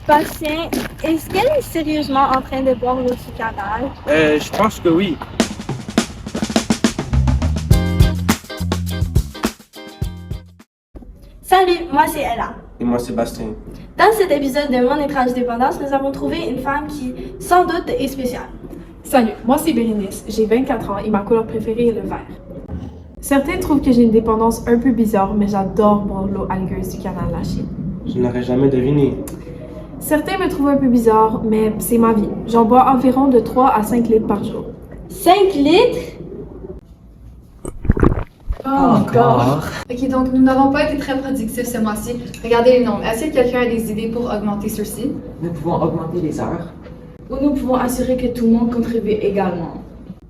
Bastien, est-ce qu'elle est sérieusement en train de boire l'eau du canal? Je pense que oui. Salut, moi c'est Ella. Et moi, Sébastien. Dans cet épisode de Mon étrange dépendance, nous avons trouvé une femme qui, sans doute, est spéciale. Salut, moi c'est Bérénice, j'ai 24 ans et ma couleur préférée est le vert. Certains trouvent que j'ai une dépendance un peu bizarre, mais j'adore boire l'eau algueuse du canal Lachine. Je n'aurais jamais deviné. Certains me trouvent un peu bizarre, mais c'est ma vie. J'en bois environ de 3 à 5 litres par jour. 5 litres? Encore. Ok, donc nous n'avons pas été très productifs ce mois-ci. Regardez les nombres. Est-ce que quelqu'un a des idées pour augmenter ceux-ci? Nous pouvons augmenter les heures. Ou nous pouvons assurer que tout le monde contribue également.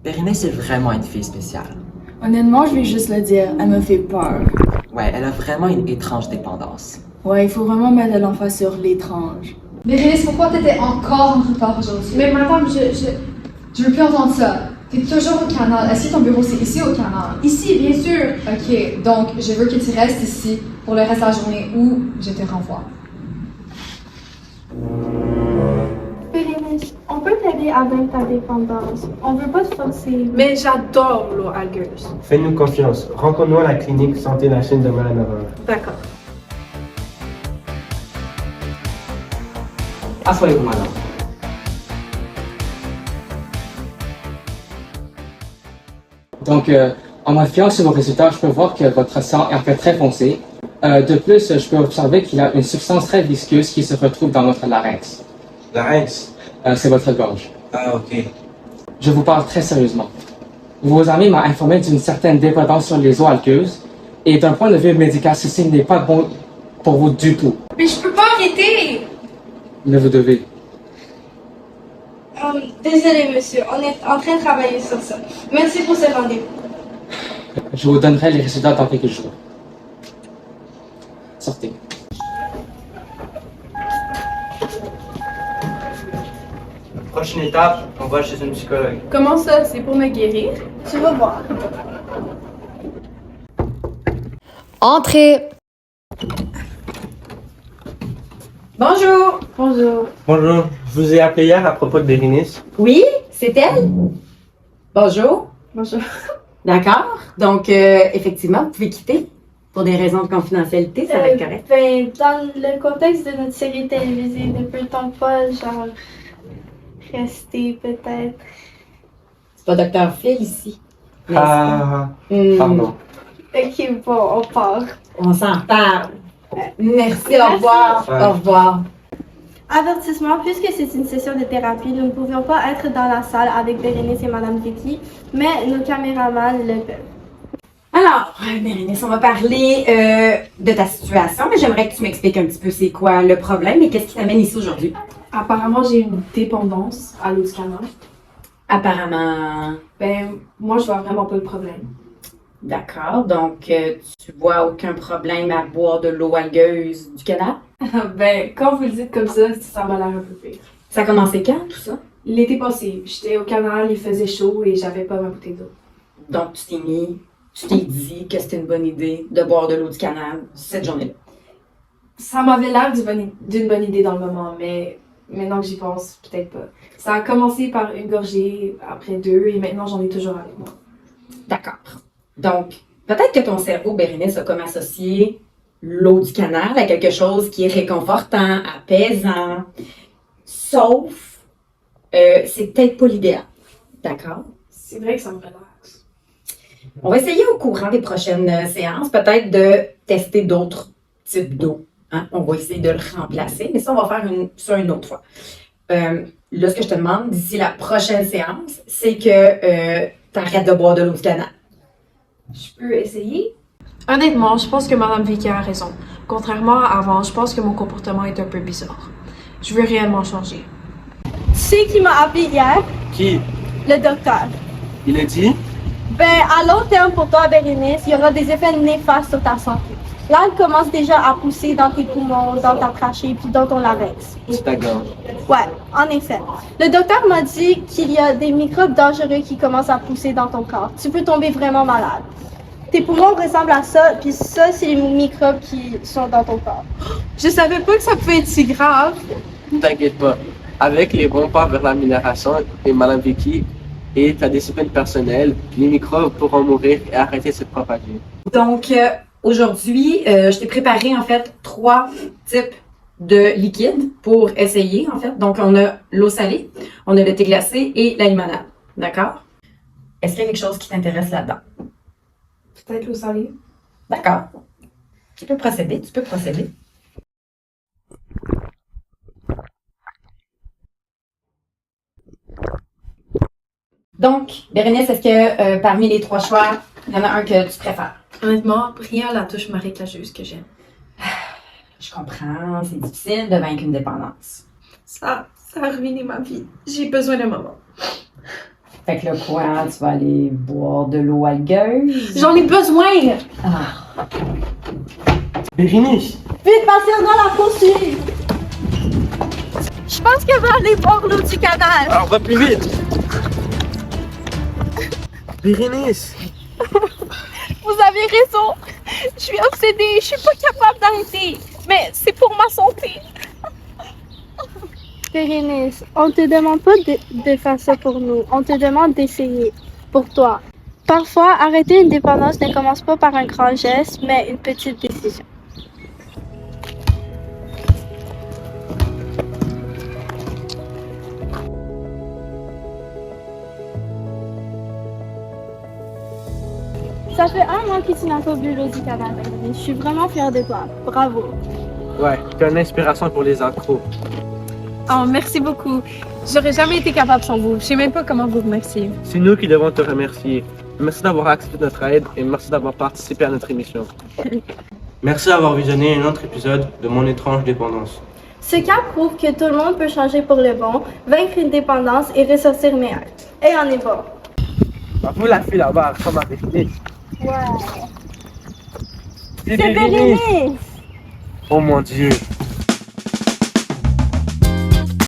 Bérénice est vraiment une fille spéciale. Honnêtement, je vais juste le dire, elle me fait peur. Ouais, elle a vraiment une étrange dépendance. Ouais, il faut vraiment mettre l'emphase sur l'étrange. Bérénice, pourquoi t'étais encore en retard aujourd'hui? Mais madame, Je veux plus entendre ça. T'es toujours au canal. Est-ce que ton bureau c'est ici au canal? Ici, bien sûr. Ok, donc je veux que tu restes ici pour le reste de la journée ou je te renvoie. Bérénice, on peut t'aider à vaincre ta dépendance. On veut pas te forcer. Mais j'adore l'eau algueuse. Fais-nous confiance. Rencontre-nous à la clinique Santé Lachine demain à 9h. D'accord. Asseyez-vous, madame. Donc, en me fiant sur vos résultats, je peux voir que votre sang est en fait très foncé. De plus, je peux observer qu'il y a une substance très visqueuse qui se retrouve dans votre larynx. Larynx? C'est votre gorge. Ah, ok. Je vous parle très sérieusement. Vos amis m'ont informé d'une certaine dépendance sur les eaux aqueuses, et d'un point de vue médical, ceci n'est pas bon pour vous du tout. Mais je peux pas arrêter! Mais vous devez. Désolé, monsieur, on est en train de travailler sur ça. Merci pour ce rendez-vous. Je vous donnerai les résultats dans quelques jours. Sortez. Prochaine étape, on va chez une psychologue. Comment ça, c'est pour me guérir? Tu vas voir. Entrez! Bonjour. Bonjour. Bonjour, je vous ai appelé hier à propos de Bérénice. Oui, c'est elle? Bonjour. Bonjour. D'accord. Donc, effectivement, vous pouvez quitter pour des raisons de confidentialité, ça va être correct. Ben, dans le contexte de notre série télévisée, ne peut-on pas, genre, rester peut-être? C'est pas Dr. Phil ici. n'est-ce pas? Ah, Hmm, pardon. Ok, bon, on part. On s'en reparle. Merci, Merci. au revoir. Ouais. Au revoir. Avertissement, puisque c'est une session de thérapie, nous ne pouvions pas être dans la salle avec Bérénice et Madame Vicky, mais nos caméramans le peuvent. Alors, Bérénice, on va parler de ta situation, mais j'aimerais que tu m'expliques un petit peu c'est quoi le problème et qu'est-ce qui t'amène ici aujourd'hui. Apparemment, j'ai une dépendance à l'eau du canal. Apparemment, Ben, moi, je vois vraiment pas le problème. d'accord. Donc, tu vois aucun problème à boire de l'eau algueuse du canal? Ben, quand vous le dites comme ça m'a l'air un peu pire. Ça a commencé quand, tout ça? L'été passé, j'étais au canal, il faisait chaud et j'avais pas ma bouteille d'eau. Donc, tu t'es dit que c'était une bonne idée de boire de l'eau du canal cette journée-là. Ça m'avait l'air d'une bonne idée dans le moment, mais maintenant que j'y pense, peut-être pas. Ça a commencé par une gorgée, après 2, et maintenant j'en ai toujours avec moi. D'accord. Donc, peut-être que ton cerveau, Bérénice, a comme associé l'eau du canal à quelque chose qui est réconfortant, apaisant. Sauf, c'est peut-être pas l'idéal. D'accord? C'est vrai que ça me relaxe. On va essayer au courant des prochaines séances, peut-être de tester d'autres types d'eau. Hein? On va essayer de le remplacer, mais ça, on va faire ça une autre fois. Là, ce que je te demande d'ici la prochaine séance, c'est que tu arrêtes de boire de l'eau du canal. Je peux essayer? Honnêtement, je pense que Madame Vicky a raison. Contrairement à avant, je pense que mon comportement est un peu bizarre. Je veux réellement changer. Tu sais qui m'a appelé hier? Qui? Le docteur. Il a dit? Ben, à long terme pour toi, Bérénice, il y aura des effets néfastes sur ta santé. Là, elle commence déjà à pousser dans tes poumons, dans ta trachée, puis dans ton larynx. C'est ta gorge. Ouais, en effet. Le docteur m'a dit qu'il y a des microbes dangereux qui commencent à pousser dans ton corps. Tu peux tomber vraiment malade. Tes poumons ressemblent à ça, puis ça, c'est les microbes qui sont dans ton corps. Je savais pas que ça pouvait être si grave. T'inquiète pas. Avec les bons pas vers l'amélioration et Madame Vicky et ta discipline personnelle, les microbes pourront mourir et arrêter de se propager. Donc, aujourd'hui, je t'ai préparé, en fait, 3 types de liquides pour essayer, en fait. Donc, on a l'eau salée, on a le thé glacé et la limonade. D'accord? Est-ce qu'il y a quelque chose qui t'intéresse là-dedans? Peut-être l'eau salée. D'accord. Tu peux procéder. Donc, Bérénice, est-ce que parmi les 3 choix, il y en a un que tu préfères? Honnêtement, rien à la touche marécageuse que j'aime. Je comprends, c'est difficile de vaincre une dépendance. Ça a ruiné ma vie. J'ai besoin d'un moment. Fait que là, quoi, tu vas aller boire de l'eau algueuse? J'en ai besoin! Ah, Bérénice! Vite, Bastien, dans la poursuite! Je pense qu'elle va aller boire l'eau du canal. Alors, va plus vite! Bérénice! Vous avez raison. Je suis obsédée. Je suis pas capable d'arrêter. Mais c'est pour ma santé. Bérénice, on te demande pas de faire ça pour nous. On te demande d'essayer pour toi. Parfois, arrêter une dépendance ne commence pas par un grand geste, mais une petite décision. Ça fait 1 mois que tu n'as pas bu l'eau du canal, Bérénice. Je suis vraiment fière de toi. Bravo. Ouais, t'es une inspiration pour les accros. Oh, merci beaucoup. J'aurais jamais été capable sans vous. Je sais même pas comment vous remercier. C'est nous qui devons te remercier. Merci d'avoir accepté notre aide et merci d'avoir participé à notre émission. Merci d'avoir visionné un autre épisode de Mon étrange dépendance. Ce cas prouve que tout le monde peut changer pour le bon, vaincre une dépendance et ressortir meilleur. Et on est bon. Vous la fille là-bas, comme avec Bérénice. Ouais. C'est C'est Bérénice! Oh mon Dieu!